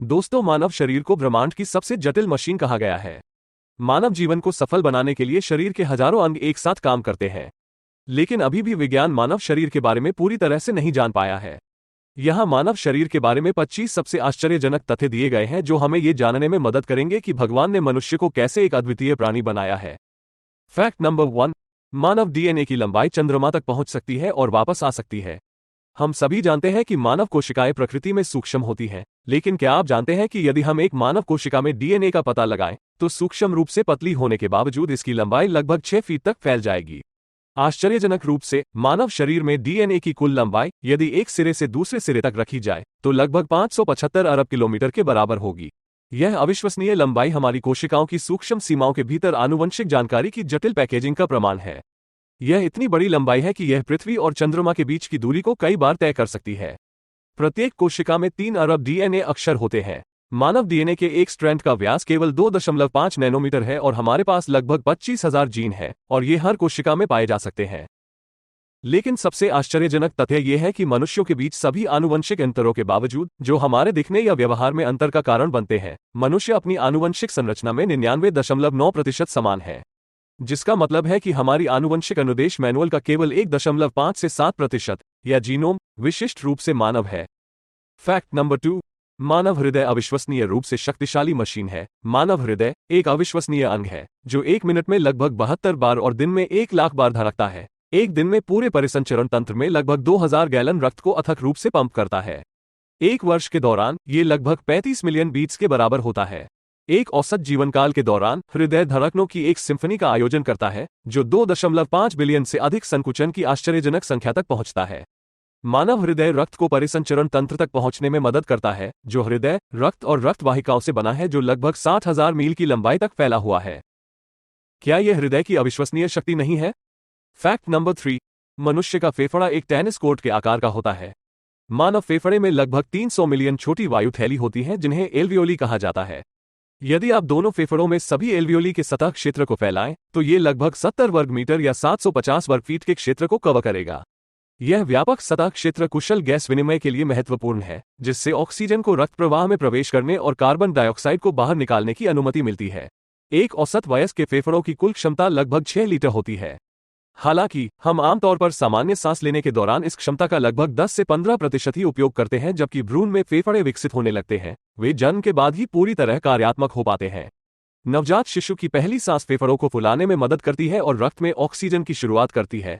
दोस्तों, मानव शरीर को ब्रह्मांड की सबसे जटिल मशीन कहा गया है। मानव जीवन को सफल बनाने के लिए शरीर के हजारों अंग एक साथ काम करते हैं, लेकिन अभी भी विज्ञान मानव शरीर के बारे में पूरी तरह से नहीं जान पाया है। यहाँ मानव शरीर के बारे में 25 सबसे आश्चर्यजनक तथ्य दिए गए हैं जो हमें ये जानने में मदद करेंगे कि भगवान ने मनुष्य को कैसे एक अद्वितीय प्राणी बनाया है। Fact number 1। मानव डीएनए की लंबाई चंद्रमा तक पहुंच सकती है और वापस आ सकती है। हम सभी जानते हैं कि मानव कोशिकाएं प्रकृति में सूक्ष्म होती हैं, लेकिन क्या आप जानते हैं कि यदि हम एक मानव कोशिका में डीएनए का पता लगाएं, तो सूक्ष्म रूप से पतली होने के बावजूद इसकी लंबाई लगभग 6 फीट तक फैल जाएगी। आश्चर्यजनक रूप से मानव शरीर में डीएनए की कुल लंबाई यदि एक सिरे से दूसरे सिरे तक रखी जाए तो लगभग 575 अरब किलोमीटर के बराबर होगी। यह अविश्वसनीय लंबाई हमारी कोशिकाओं की सूक्ष्म सीमाओं के भीतर आनुवंशिक जानकारी की जटिल पैकेजिंग का प्रमाण है। यह इतनी बड़ी लंबाई है कि यह पृथ्वी और चंद्रमा के बीच की दूरी को कई बार तय कर सकती है। प्रत्येक कोशिका में 3 अरब डीएनए अक्षर होते हैं। मानव डीएनए के एक स्ट्रैंड का व्यास केवल 2.5 नैनोमीटर है और हमारे पास लगभग 25,000 जीन हैं और ये हर कोशिका में पाए जा सकते हैं। लेकिन सबसे आश्चर्यजनक तथ्य यह है कि मनुष्यों के बीच सभी आनुवंशिक अंतरों के बावजूद, जो हमारे दिखने या व्यवहार में अंतर का कारण बनते हैं, मनुष्य अपनी आनुवंशिक संरचना में 99.9% समान है। जिसका मतलब है कि हमारी आनुवंशिक अनुदेश मैनुअल का केवल 1.5 से 7% या जीनोम विशिष्ट रूप से मानव है। Fact number 2। मानव हृदय अविश्वसनीय रूप से शक्तिशाली मशीन है। मानव हृदय एक अविश्वसनीय अंग है जो 1 मिनट में लगभग 72 बार और दिन में 1 लाख बार धड़कता है। एक दिन में पूरे परिसंचरण तंत्र में लगभग 2000 गैलन रक्त को अथक रूप से पंप करता है। एक वर्ष के दौरान ये लगभग 35 मिलियन बीट्स के बराबर होता है। एक औसत जीवनकाल के दौरान हृदय धड़कनों की एक सिम्फनी का आयोजन करता है जो 2.5 बिलियन से अधिक संकुचन की आश्चर्यजनक संख्या तक पहुंचता है। मानव हृदय रक्त को परिसंचरण तंत्र तक पहुंचने में मदद करता है, जो हृदय, रक्त और रक्त वाहिकाओं से बना है, जो लगभग 60,000 मील की लंबाई तक फैला हुआ है। क्या यह हृदय की अविश्वसनीय शक्ति नहीं है? Fact number 3। मनुष्य का फेफड़ा एक टेनिस कोर्ट के आकार का होता है। मानव फेफड़े में लगभग 300 मिलियन छोटी वायु थैली होती हैं जिन्हें एल्वियोली कहा जाता है। यदि आप दोनों फेफड़ों में सभी एल्वियोली के सतह क्षेत्र को फैलाएं, तो ये लगभग 70 वर्ग मीटर या 750 वर्ग फीट के क्षेत्र को कवर करेगा। यह व्यापक सतह क्षेत्र कुशल गैस विनिमय के लिए महत्वपूर्ण है, जिससे ऑक्सीजन को रक्त प्रवाह में प्रवेश करने और कार्बन डाइऑक्साइड को बाहर निकालने की अनुमति मिलती है। एक औसत वयस्क के फेफड़ों की कुल क्षमता लगभग 6 लीटर होती है। हालांकि हम आमतौर पर सामान्य सांस लेने के दौरान इस क्षमता का लगभग 10 से 15% ही उपयोग करते हैं, जबकि भ्रूण में फेफड़े विकसित होने लगते हैं। वे जन्म के बाद ही पूरी तरह कार्यात्मक हो पाते हैं। नवजात शिशु की पहली सांस फेफड़ों को फुलाने में मदद करती है और रक्त में ऑक्सीजन की शुरुआत करती है।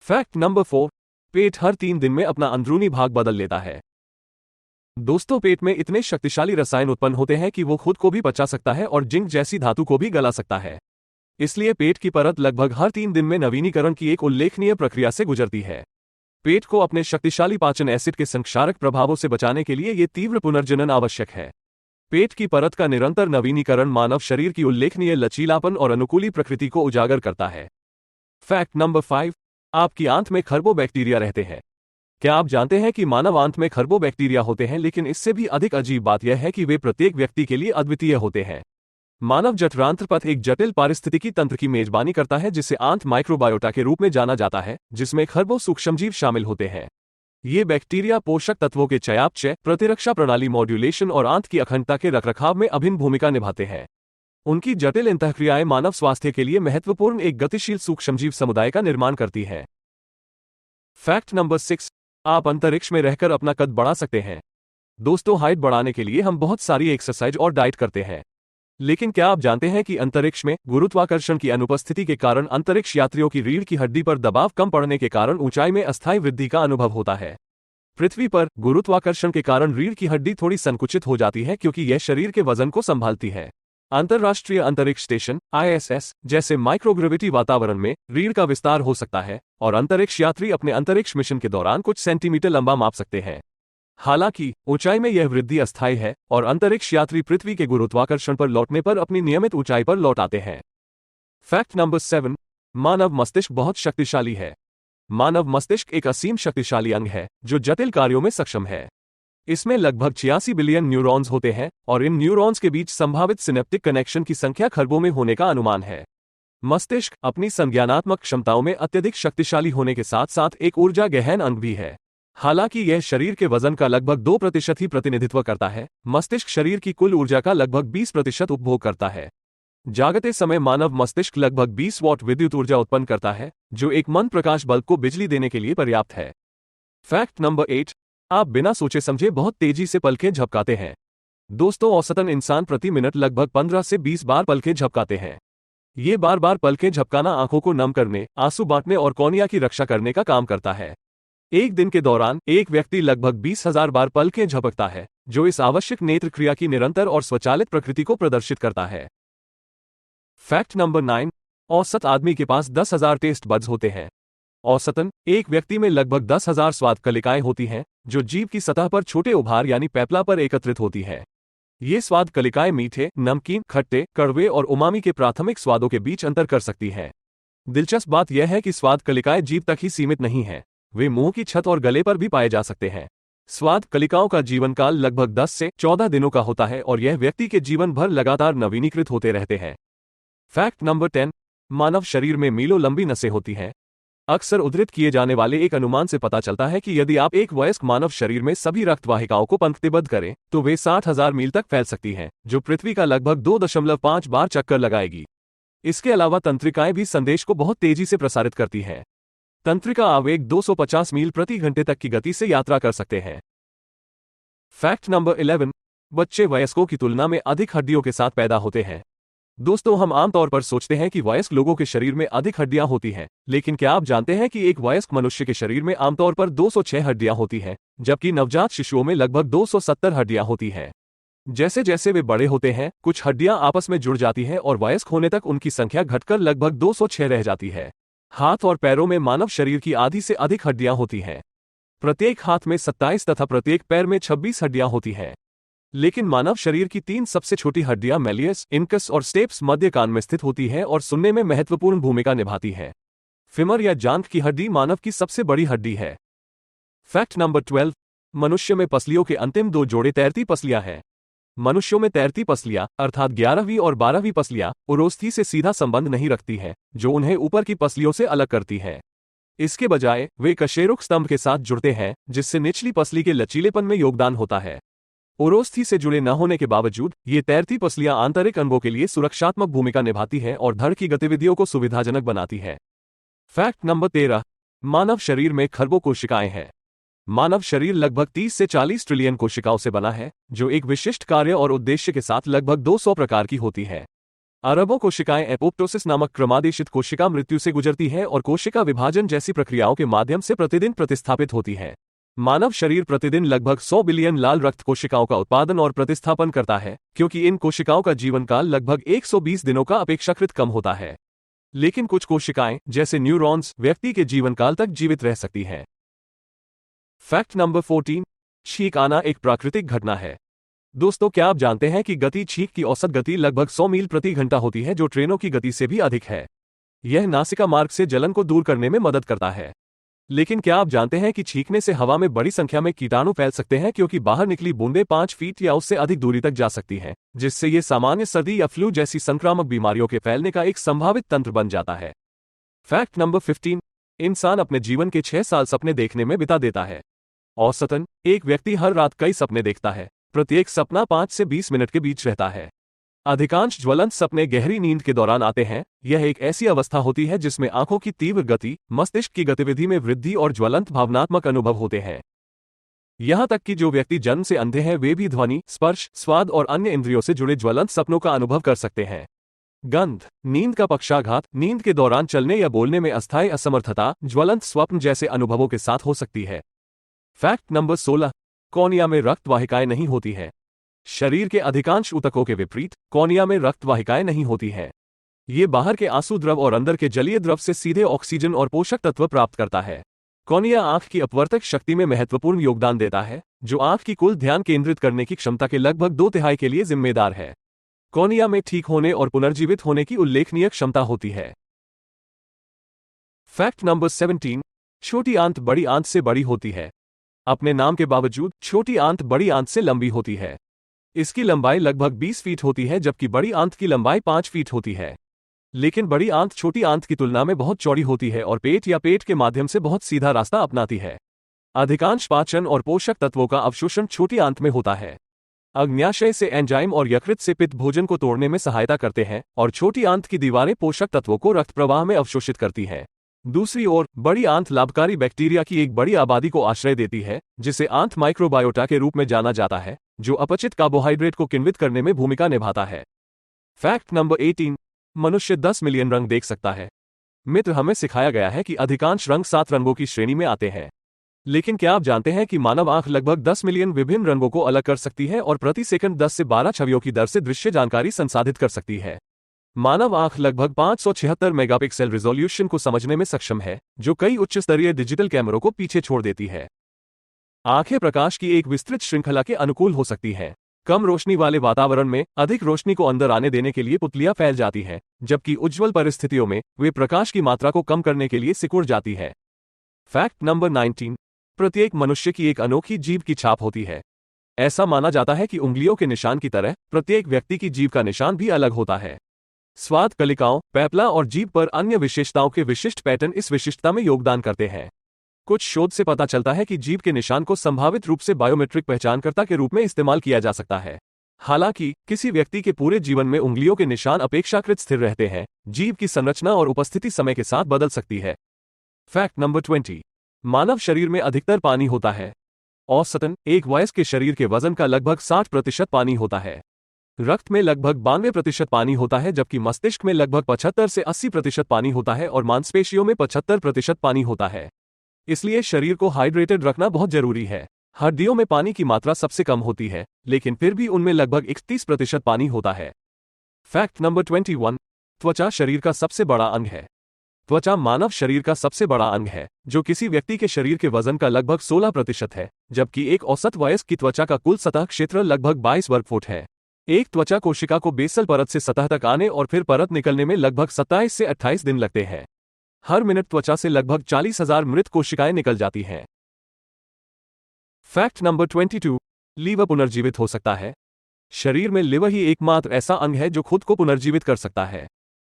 Fact number 4। पेट हर 3 दिन में अपना अंदरूनी भाग बदल लेता है। दोस्तों, पेट में इतने शक्तिशाली रसायन उत्पन्न होते हैं कि वो खुद को भी पचा सकता है और जिंक जैसी धातु को भी गला सकता है। इसलिए पेट की परत लगभग हर 3 दिन में नवीनीकरण की एक उल्लेखनीय प्रक्रिया से गुजरती है। पेट को अपने शक्तिशाली पाचन एसिड के संक्षारक प्रभावों से बचाने के लिए ये तीव्र पुनर्जनन आवश्यक है। पेट की परत का निरंतर नवीनीकरण मानव शरीर की उल्लेखनीय लचीलापन और अनुकूली प्रकृति को उजागर करता है। Fact number 5। आपकी आंत में खरबों बैक्टीरिया रहते हैं। क्या आप जानते हैं कि मानव आंत में खरबों बैक्टीरिया होते हैं, लेकिन इससे भी अधिक अजीब बात यह है कि वे प्रत्येक व्यक्ति के लिए अद्वितीय होते हैं। मानव जठरांत्र पथ एक जटिल पारिस्थितिकी तंत्र की मेजबानी करता है जिसे आंत माइक्रोबायोटा के रूप में जाना जाता है, जिसमें खरबों सूक्ष्मजीव शामिल होते हैं। ये बैक्टीरिया पोषक तत्वों के चयापचय, प्रतिरक्षा प्रणाली मॉड्यूलेशन और आंत की अखंडता के रखरखाव में अभिन्न भूमिका निभाते हैं। उनकी जटिल अंतःक्रियाएं मानव स्वास्थ्य के लिए महत्वपूर्ण एक गतिशील सूक्ष्मजीव समुदाय का निर्माण करती हैं। Fact number 6। आप अंतरिक्ष में रहकर अपना कद बढ़ा सकते हैं। दोस्तों, हाइट बढ़ाने के लिए हम बहुत सारी एक्सरसाइज और डाइट करते हैं, लेकिन क्या आप जानते हैं कि अंतरिक्ष में गुरुत्वाकर्षण की अनुपस्थिति के कारण अंतरिक्ष यात्रियों की रीढ़ की हड्डी पर दबाव कम पड़ने के कारण ऊंचाई में अस्थायी वृद्धि का अनुभव होता है। पृथ्वी पर गुरुत्वाकर्षण के कारण रीढ़ की हड्डी थोड़ी संकुचित हो जाती है क्योंकि यह शरीर के वजन को संभालती है। अंतर्राष्ट्रीय अंतरिक्ष स्टेशन (ISS) जैसे माइक्रोग्रेविटी वातावरण में रीढ़ का विस्तार हो सकता है और अंतरिक्ष यात्री अपने अंतरिक्ष मिशन के दौरान कुछ सेंटीमीटर लंबा माप सकते हैं। हालांकि ऊंचाई में यह वृद्धि अस्थायी है और अंतरिक्ष यात्री पृथ्वी के गुरुत्वाकर्षण पर लौटने पर अपनी नियमित ऊंचाई पर लौट आते हैं। Fact number 7। मानव मस्तिष्क बहुत शक्तिशाली है। मानव मस्तिष्क एक असीम शक्तिशाली अंग है जो जटिल कार्यों में सक्षम है। इसमें लगभग 86 बिलियन न्यूरॉन्स होते हैं और इन न्यूरॉन्स के बीच संभावित सिनेप्टिक कनेक्शन की संख्या खरबों में होने का अनुमान है। मस्तिष्क अपनी संज्ञानात्मक क्षमताओं में अत्यधिक शक्तिशाली होने के साथ साथ एक ऊर्जा गहन अंग भी है। हालांकि यह शरीर के वजन का लगभग 2% ही प्रतिनिधित्व करता है। मस्तिष्क शरीर की कुल ऊर्जा का लगभग 20% उपभोग करता है। जागते समय मानव मस्तिष्क लगभग 20 वॉट विद्युत ऊर्जा उत्पन्न करता है, जो एक मंद प्रकाश बल्ब को बिजली देने के लिए पर्याप्त है। फैक्ट नंबर 8, आप बिना सोचे समझे बहुत तेजी से पलकें झपकाते हैं। दोस्तों, औसतन इंसान प्रति मिनट लगभग 15 से 20 बार पलकें झपकाते हैं। ये बार बार पलकें झपकाना आंखों को नम करने, आंसू बांटने और कॉर्निया की रक्षा करने का काम करता है। एक दिन के दौरान एक व्यक्ति लगभग 20,000 बार पलकें झपकता है, जो इस आवश्यक नेत्र क्रिया की निरंतर और स्वचालित प्रकृति को प्रदर्शित करता है। फैक्ट नंबर 9, औसत आदमी के पास 10,000 टेस्ट बड्स होते हैं। औसतन एक व्यक्ति में लगभग 10,000 स्वाद कलिकाएं होती हैं, जो जीभ की सतह पर छोटे उभार यानी पैपला पर एकत्रित होती है। ये स्वाद कलिकाएं मीठे, नमकीन, खट्टे, कड़वे और उमामी के प्राथमिक स्वादों के बीच अंतर कर सकती हैं। दिलचस्प बात यह है कि स्वाद कलिकाएं जीभ तक ही सीमित नहीं हैं, वे मुंह की छत और गले पर भी पाए जा सकते हैं। स्वाद कलिकाओं का जीवन काल लगभग 10 से 14 दिनों का होता है और यह व्यक्ति के जीवन भर लगातार नवीनीकृत होते रहते हैं। फैक्ट नंबर 10, मानव शरीर में मीलों लंबी नसें होती हैं। अक्सर उद्धृत किए जाने वाले एक अनुमान से पता चलता है कि यदि आप एक वयस्क मानव शरीर में सभी रक्त वाहिकाओं को पंक्तिबद्ध करें, तो वे 60,000 मील तक फैल सकती हैं, जो पृथ्वी का लगभग 2.5 बार चक्कर लगाएगी। इसके अलावा तंत्रिकाएं भी संदेश को बहुत तेजी से प्रसारित करती हैं। तंत्रिका आवेग 250 मील प्रति घंटे तक की गति से यात्रा कर सकते हैं। फैक्ट नंबर 11, बच्चे वयस्कों की तुलना में अधिक हड्डियों के साथ पैदा होते हैं। दोस्तों, हम आमतौर पर सोचते हैं कि वयस्क लोगों के शरीर में अधिक हड्डियां होती हैं, लेकिन क्या आप जानते हैं कि एक वयस्क मनुष्य के शरीर में आमतौर पर 206 हड्डियां होती हैं, जबकि नवजात शिशुओं में लगभग 270 हड्डियां होती हैं। जैसे जैसे वे बड़े होते हैं, कुछ हड्डियां आपस में जुड़ जाती हैं और वयस्क होने तक उनकी संख्या घटकर लगभग 206 रह जाती है। हाथ और पैरों में मानव शरीर की आधी से अधिक हड्डियां होती हैं। प्रत्येक हाथ में 27 तथा प्रत्येक पैर में 26 हड्डियां होती हैं। लेकिन मानव शरीर की 3 सबसे छोटी हड्डियां मेलियस, इनकस और स्टेप्स मध्य कान में स्थित होती हैं और सुनने में महत्वपूर्ण भूमिका निभाती हैं। फिमर या जांघ की हड्डी मानव की सबसे बड़ी हड्डी है। फैक्ट नंबर 12, मनुष्य में पसलियों के अंतिम 2 जोड़े तैरती पसलियां हैं। मनुष्यों में तैरती पसलियां अर्थात 11वीं और 12वीं पसलियां उरोस्थी से सीधा संबंध नहीं रखती हैं, जो उन्हें ऊपर की पसलियों से अलग करती है। इसके बजाय वे कशेरुक स्तंभ के साथ जुड़ते हैं, जिससे निचली पसली के लचीलेपन में योगदान होता है। उरोस्थी से जुड़े न होने के बावजूद ये तैरती पसलियां आंतरिक अंगों के लिए सुरक्षात्मक भूमिका निभाती हैं और धड़ की गतिविधियों को सुविधाजनक बनाती है। फैक्ट नंबर 13, मानव शरीर में खरबों कोशिकाएं हैं। मानव शरीर लगभग 30 से 40 ट्रिलियन कोशिकाओं से बना है, जो एक विशिष्ट कार्य और उद्देश्य के साथ लगभग 200 प्रकार की होती है। अरबों कोशिकाएं एपोप्टोसिस नामक क्रमादेशित कोशिका मृत्यु से गुजरती हैं और कोशिका विभाजन जैसी प्रक्रियाओं के माध्यम से प्रतिदिन प्रतिस्थापित होती है। मानव शरीर प्रतिदिन लगभग 100 बिलियन लाल रक्त कोशिकाओं का उत्पादन और प्रतिस्थापन करता है, क्योंकि इन कोशिकाओं का जीवनकाल लगभग 120 दिनों का अपेक्षाकृत कम होता है। लेकिन कुछ कोशिकाएं, जैसे न्यूरॉन्स, व्यक्ति के जीवनकाल तक जीवित रह सकती हैं। फैक्ट नंबर 14, छींक आना एक प्राकृतिक घटना है। दोस्तों, क्या आप जानते हैं कि गति छींक की औसत गति लगभग 100 मील प्रति घंटा होती है, जो ट्रेनों की गति से भी अधिक है। यह नासिका मार्ग से जलन को दूर करने में मदद करता है। लेकिन क्या आप जानते हैं कि छींकने से हवा में बड़ी संख्या में कीटाणु फैल सकते हैं, क्योंकि बाहर निकली बूंदें 5 फीट या उससे अधिक दूरी तक जा सकती हैं, जिससे ये सामान्य सर्दी या फ्लू जैसी संक्रामक बीमारियों के फैलने का एक संभावित तंत्र बन जाता है। फैक्ट नंबर 15, इंसान अपने जीवन के 6 साल सपने देखने में बिता देता है। औसतन एक व्यक्ति हर रात कई सपने देखता है। प्रत्येक सपना 5 से 20 मिनट के बीच रहता है। अधिकांश ज्वलंत सपने गहरी नींद के दौरान आते हैं। यह एक ऐसी अवस्था होती है जिसमें आंखों की तीव्र गति, मस्तिष्क की गतिविधि में वृद्धि और ज्वलंत भावनात्मक अनुभव होते हैं। यहां तक कि जो व्यक्ति जन्म से अंधे हैं, वे भी ध्वनि, स्पर्श, स्वाद और अन्य इंद्रियों से जुड़े ज्वलंत सपनों का अनुभव कर सकते हैं। गंध, नींद का पक्षाघात, नींद के दौरान चलने या बोलने में अस्थायी असमर्थता ज्वलंत स्वप्न जैसे अनुभवों के साथ हो सकती है। फैक्ट नंबर 16, कॉर्निया में रक्त वाहिकाएं नहीं होती है। शरीर के अधिकांश ऊतकों के विपरीत कॉर्निया में रक्त वाहिकाएं नहीं होती हैं। ये बाहर के आंसू द्रव और अंदर के जलीय द्रव से सीधे ऑक्सीजन और पोषक तत्व प्राप्त करता है। कॉर्निया आंख की अपवर्तक शक्ति में महत्वपूर्ण योगदान देता है, जो आंख की कुल ध्यान केंद्रित करने की क्षमता के लगभग 2/3 के लिए जिम्मेदार है। कॉर्निया में ठीक होने और पुनर्जीवित होने की उल्लेखनीय क्षमता होती है। फैक्ट नंबर 17, छोटी आंत बड़ी आंत से बड़ी होती है। अपने नाम के बावजूद छोटी आंत बड़ी आंत से लंबी होती है। इसकी लंबाई लगभग 20 फीट होती है, जबकि बड़ी आंत की लंबाई 5 फीट होती है। लेकिन बड़ी आंत छोटी आंत की तुलना में बहुत चौड़ी होती है और पेट या पेट के माध्यम से बहुत सीधा रास्ता अपनाती है। अधिकांश पाचन और पोषक तत्वों का अवशोषण छोटी आंत में होता है। अग्न्याशय से एंजाइम और यकृत से पित्त भोजन को तोड़ने में सहायता करते हैं और छोटी आंत की दीवारें पोषक तत्वों को रक्त प्रवाह में अवशोषित करती हैं। दूसरी ओर बड़ी आंत लाभकारी बैक्टीरिया की एक बड़ी आबादी को आश्रय देती है, जिसे आंत माइक्रोबायोटा के रूप में जाना जाता है, जो अपचित कार्बोहाइड्रेट को किण्वित करने में भूमिका निभाता है। Fact number 18। मनुष्य 10 मिलियन रंग देख सकता है। मित्र, हमें सिखाया गया है कि अधिकांश रंग 7 रंगों की श्रेणी में आते हैं। लेकिन क्या आप जानते हैं कि मानव आंख लगभग 10 मिलियन विभिन्न रंगों को अलग कर सकती है और प्रति सेकंड 10 से 12 छवियों की दर से दृश्य जानकारी संसाधित कर सकती है। मानव आंख लगभग 576 मेगापिक्सल रिजोल्यूशन को समझने में सक्षम है, जो कई उच्च स्तरीय डिजिटल कैमरों को पीछे छोड़ देती है। आंखें प्रकाश की एक विस्तृत श्रृंखला के अनुकूल हो सकती हैं। कम रोशनी वाले वातावरण में अधिक रोशनी को अंदर आने देने के लिए पुतलियां फैल जाती हैं, जबकि उज्ज्वल परिस्थितियों में वे प्रकाश की मात्रा को कम करने के लिए सिकुड़ जाती है। Fact number 19। प्रत्येक मनुष्य की एक अनोखी जीभ की छाप होती है। ऐसा माना जाता है कि उंगलियों के निशान की तरह प्रत्येक व्यक्ति की जीभ का निशान भी अलग होता है। स्वाद कलिकाओं, पैपला और जीभ पर अन्य विशेषताओं के विशिष्ट पैटर्न इस विशिष्टता में योगदान करते हैं। कुछ शोध से पता चलता है कि जीभ के निशान को संभावित रूप से बायोमेट्रिक पहचानकर्ता के रूप में इस्तेमाल किया जा सकता है। हालांकि किसी व्यक्ति के पूरे जीवन में उंगलियों के निशान अपेक्षाकृत स्थिर रहते हैं। जीभ की संरचना और उपस्थिति समय के साथ बदल सकती है। Fact number 20। मानव शरीर में अधिकतर पानी होता है। औसतन एक वयस्क के शरीर के वजन का लगभग 60% पानी होता है। रक्त में लगभग 92% पानी होता है, जबकि मस्तिष्क में लगभग 75 से 80% पानी होता है और मांसपेशियों में 75% पानी होता है। इसलिए शरीर को हाइड्रेटेड रखना बहुत जरूरी है। हड्डियों में पानी की मात्रा सबसे कम होती है, लेकिन फिर भी उनमें लगभग 31% पानी होता है। Fact number 21। त्वचा शरीर का सबसे बड़ा अंग है। त्वचा मानव शरीर का सबसे बड़ा अंग है, जो किसी व्यक्ति के शरीर के वजन का लगभग 16% है, जबकि एक औसत वयस्क की त्वचा का कुल सतह क्षेत्र लगभग 22 वर्ग फुट है। एक त्वचा कोशिका को बेसल परत से सतह तक आने और फिर परत निकलने में लगभग 27 से 28 दिन लगते हैं। हर मिनट त्वचा से लगभग 40,000 मृत कोशिकाएं निकल जाती हैं। Fact number 22। लीवर पुनर्जीवित हो सकता है। शरीर में लिवर ही एकमात्र ऐसा अंग है जो खुद को पुनर्जीवित कर सकता है।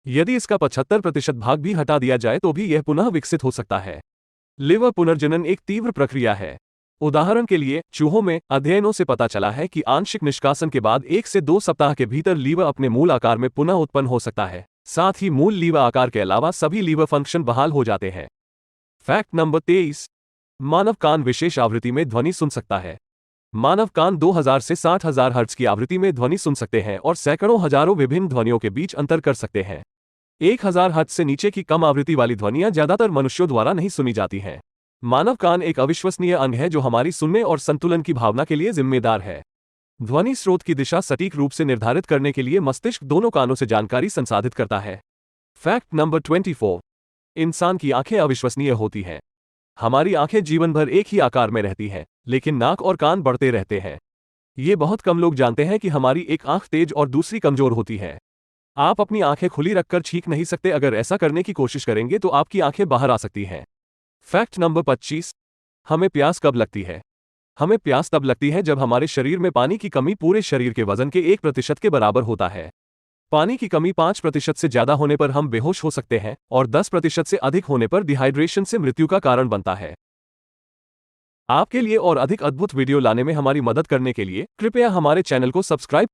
यदि इसका 75% भाग भी हटा दिया जाए तो भी यह पुनः विकसित हो सकता है। लिवर पुनर्जनन एक तीव्र प्रक्रिया है। उदाहरण के लिए, चूहों में अध्ययनों से पता चला है कि आंशिक निष्कासन के बाद 1 से 2 सप्ताह के भीतर लीवर अपने मूल आकार में पुनः उत्पन्न हो सकता है। साथ ही मूल लीवर आकार के अलावा सभी लीवर फंक्शन बहाल हो जाते हैं। Fact number 23। मानव कान विशेष आवृत्ति में ध्वनि सुन सकता है। मानव कान 2000 से 60,000 हर्ट्ज की आवृत्ति में ध्वनि सुन सकते हैं और सैकड़ों हजारों विभिन्न ध्वनियों के बीच अंतर कर सकते हैं। 1000 हर्ट्ज से नीचे की कम आवृत्ति वाली ध्वनियां ज्यादातर मनुष्यों द्वारा नहीं सुनी जाती हैं। मानव कान एक अविश्वसनीय अंग है जो हमारी सुनने और संतुलन की भावना के लिए जिम्मेदार है। ध्वनि स्रोत की दिशा सटीक रूप से निर्धारित करने के लिए मस्तिष्क दोनों कानों से जानकारी संसाधित करता है। Fact number 24। इंसान की आंखें अविश्वसनीय होती हैं। हमारी आंखें जीवन भर एक ही आकार में रहती हैं, लेकिन नाक और कान बढ़ते रहते हैं। ये बहुत कम लोग जानते हैं कि हमारी एक आंख तेज और दूसरी कमजोर होती है। आप अपनी आंखें खुली रखकर छींक नहीं सकते। अगर ऐसा करने की कोशिश करेंगे तो आपकी आंखें बाहर आ सकती हैं। Fact number 25। हमें प्यास कब लगती है? हमें प्यास तब लगती है जब हमारे शरीर में पानी की कमी पूरे शरीर के वजन के 1% के बराबर होता है। पानी की कमी 5% से ज्यादा होने पर हम बेहोश हो सकते हैं और 10% से अधिक होने पर डिहाइड्रेशन से मृत्यु का कारण बनता है। आपके लिए और अधिक अद्भुत वीडियो लाने में हमारी मदद करने के लिए कृपया हमारे चैनल को सब्सक्राइब